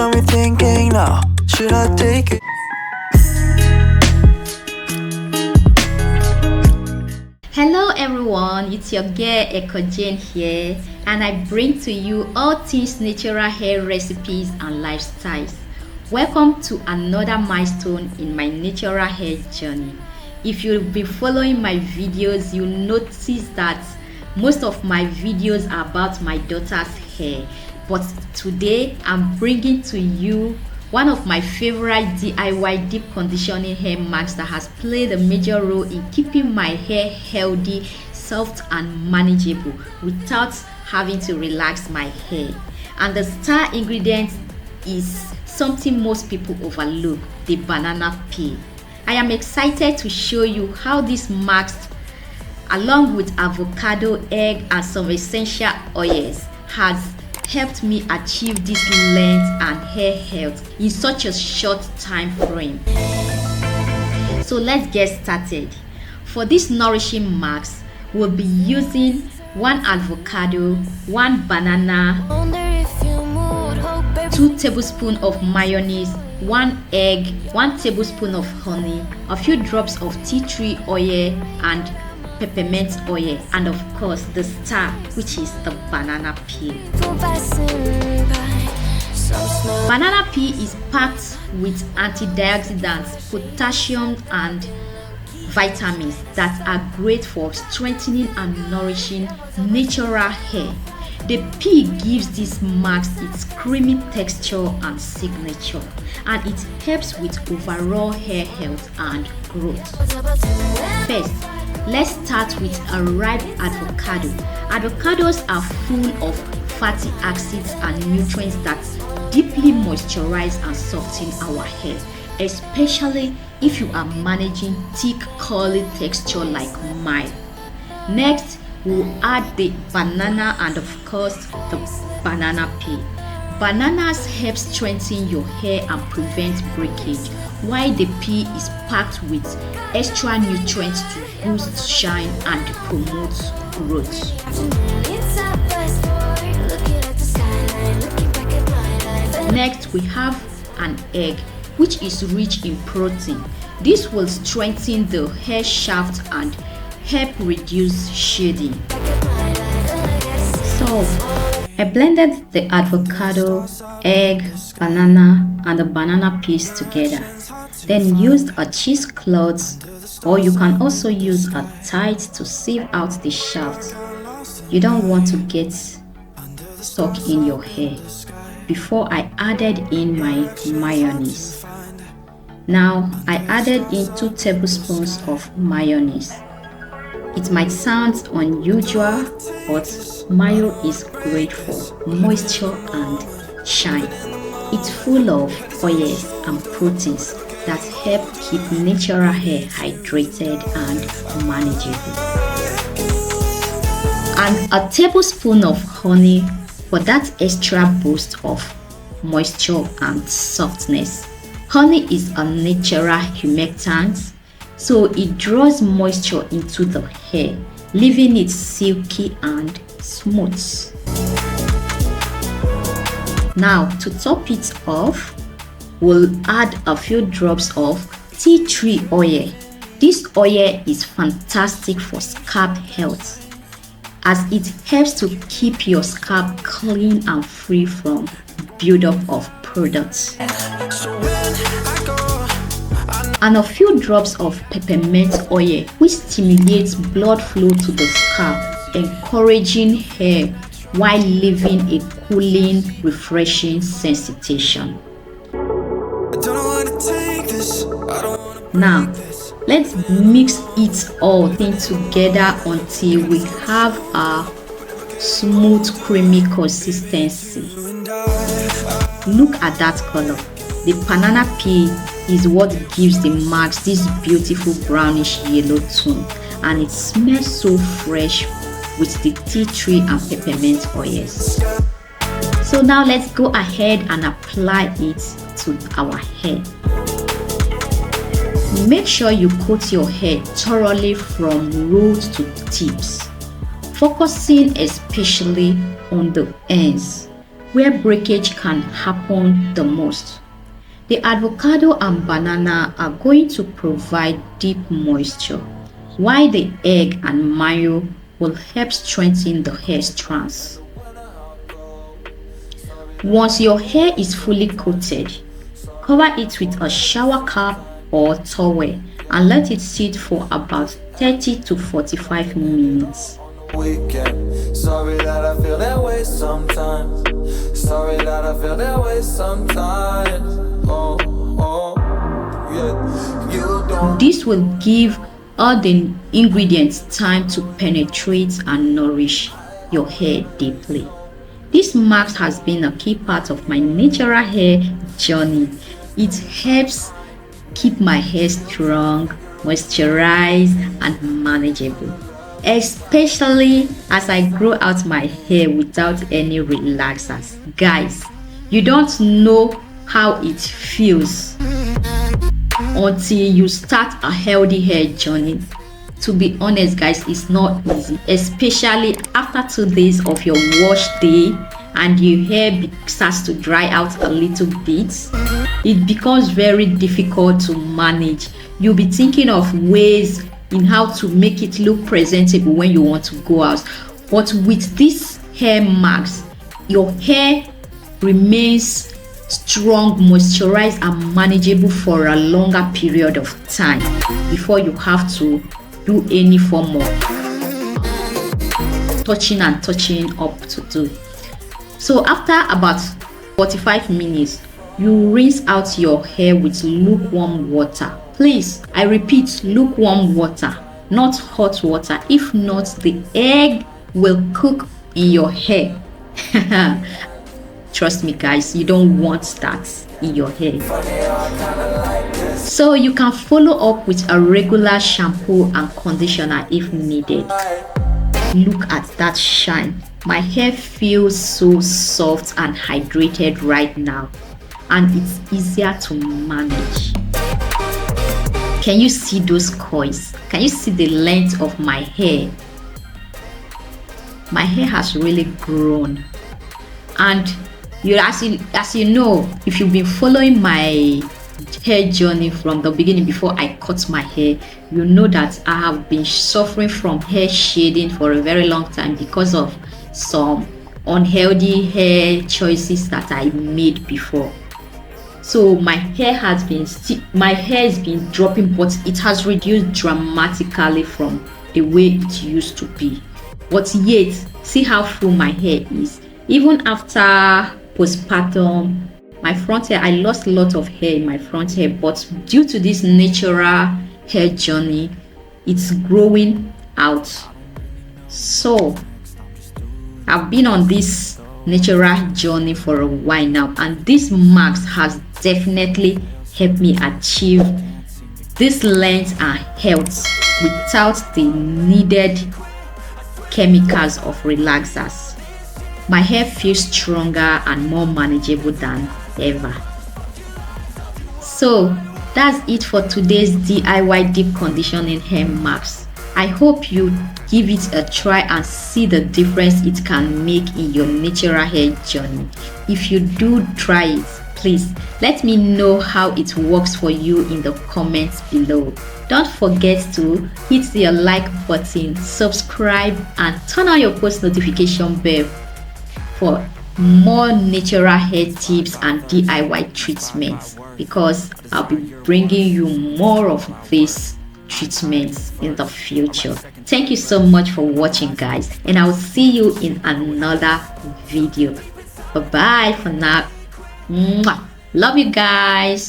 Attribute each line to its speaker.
Speaker 1: got me thinking now, should I take it?
Speaker 2: Hello everyone, it's your girl Echo Jane here, and I bring to you all things natural hair recipes and lifestyles. Welcome to another milestone in my natural hair journey. If you've been following my videos, you'll notice that most of my videos are about my daughter's hair, but today I'm bringing to you one of my favorite DIY deep conditioning hair masks that has played a major role in keeping my hair healthy, soft and manageable without having to relax my hair. And the star ingredient is something most people overlook: the banana peel. I am excited to show you how this mask, along with avocado, egg and some essential oils, has helped me achieve this length and hair health in such a short time frame. So let's get started. For this nourishing mask, we'll be using 1 avocado, 1 banana, 2 tablespoons of mayonnaise, 1 egg, 1 tablespoon of honey, a few drops of tea tree oil and peppermint oil, and of course the star, which is the banana peel. Banana peel is packed with antioxidants, potassium and vitamins that are great for strengthening and nourishing natural hair. The peel gives this mask its creamy texture and signature, and it helps with overall hair health and growth. First, let's start with a ripe avocado. Avocados are full of fatty acids and nutrients that deeply moisturize and soften our hair, especially if you are managing thick, curly texture like mine. Next, we'll add the banana and of course the banana peel. Bananas help strengthen your hair and prevent breakage, while the peel is packed with extra nutrients to boost shine and promote growth. Next, we have an egg, which is rich in protein. This will strengthen the hair shaft and help reduce shedding. So I blended the avocado, egg, banana and the banana peels together. Then used a cheesecloth, or you can also use a tide to sieve out the shaft. You don't want to get stuck in your hair. Before I added in my mayonnaise. Now I added in 2 tablespoons of mayonnaise. It might sound unusual, but mayo is great for moisture and shine. It's full of oils and proteins that help keep natural hair hydrated and manageable. And a tablespoon of honey for that extra boost of moisture and softness. Honey is a natural humectant, so it draws moisture into the hair, leaving it silky and smooth. Now, to top it off, we'll add a few drops of tea tree oil. This oil is fantastic for scalp health, as it helps to keep your scalp clean and free from buildup of products. And a few drops of peppermint oil, which stimulates blood flow to the scalp, encouraging hair while leaving a cooling, refreshing sensation. Now, let's mix it all in together until we have a smooth, creamy consistency. Look at that color. The banana peel is what gives the mask this beautiful brownish yellow tone, and it smells so fresh with the tea tree and peppermint oils. So now let's go ahead and apply it to our hair. Make sure you coat your hair thoroughly from roots to tips, focusing especially on the ends. where breakage can happen the most. The avocado and banana are going to provide deep moisture, while the egg and mayo will help strengthen the hair strands. Once your hair is fully coated, cover it with a shower cap or towel and let it sit for about 30 to 45 minutes. Sorry that I feel that way sometimes. Sorry that I feel that way sometimes. Yeah. This will give all the ingredients time to penetrate and nourish your hair deeply. This mask has been a key part of my natural hair journey. It helps keep my hair strong, moisturized, and manageable, especially as I grow out my hair without any relaxers. Guys, you don't know how it feels until you start a healthy hair journey. To be honest, guys, it's not easy, especially after 2 days of your wash day and your hair starts to dry out a little bit. It becomes very difficult to manage. You'll be thinking of ways in how to make it look presentable when you want to go out. But with this hair mask, your hair remains strong, moisturized, and manageable for a longer period of time before you have to do any form of touching up to do. So after about 45 minutes, you rinse out your hair with lukewarm water. Please, I repeat, lukewarm water, not hot water. If not, the egg will cook in your hair. Trust me, guys, you don't want that in your hair. So you can follow up with a regular shampoo and conditioner if needed. Look at that shine. My hair feels so soft and hydrated right now, and it's easier to manage. Can you see those coils? Can you see the length of my hair? My hair has really grown, and as you know, if you've been following my hair journey from the beginning before I cut my hair, you know that I have been suffering from hair shedding for a very long time because of some unhealthy hair choices that I made before. So my hair has been dropping, but it has reduced dramatically from the way it used to be. But yet, see how full my hair is. Even after postpartum, my front hair, I lost a lot of hair in my front hair, but due to this natural hair journey, it's growing out. So I've been on this natural journey for a while now, and this mask has definitely helped me achieve this length and health without the needed chemicals of relaxers. My hair feels stronger and more manageable than ever. So that's it for today's DIY deep conditioning hair mask. I hope you give it a try and see the difference it can make in your natural hair journey. If you do try it, please let me know how it works for you in the comments below. Don't forget to hit the like button, subscribe, and turn on your post notification bell for more natural hair tips and DIY treatments, because I'll be bringing you more of these treatments in the future. Thank you so much for watching, guys, and I'll see you in another video. Bye bye for now. Mwah. Love you guys.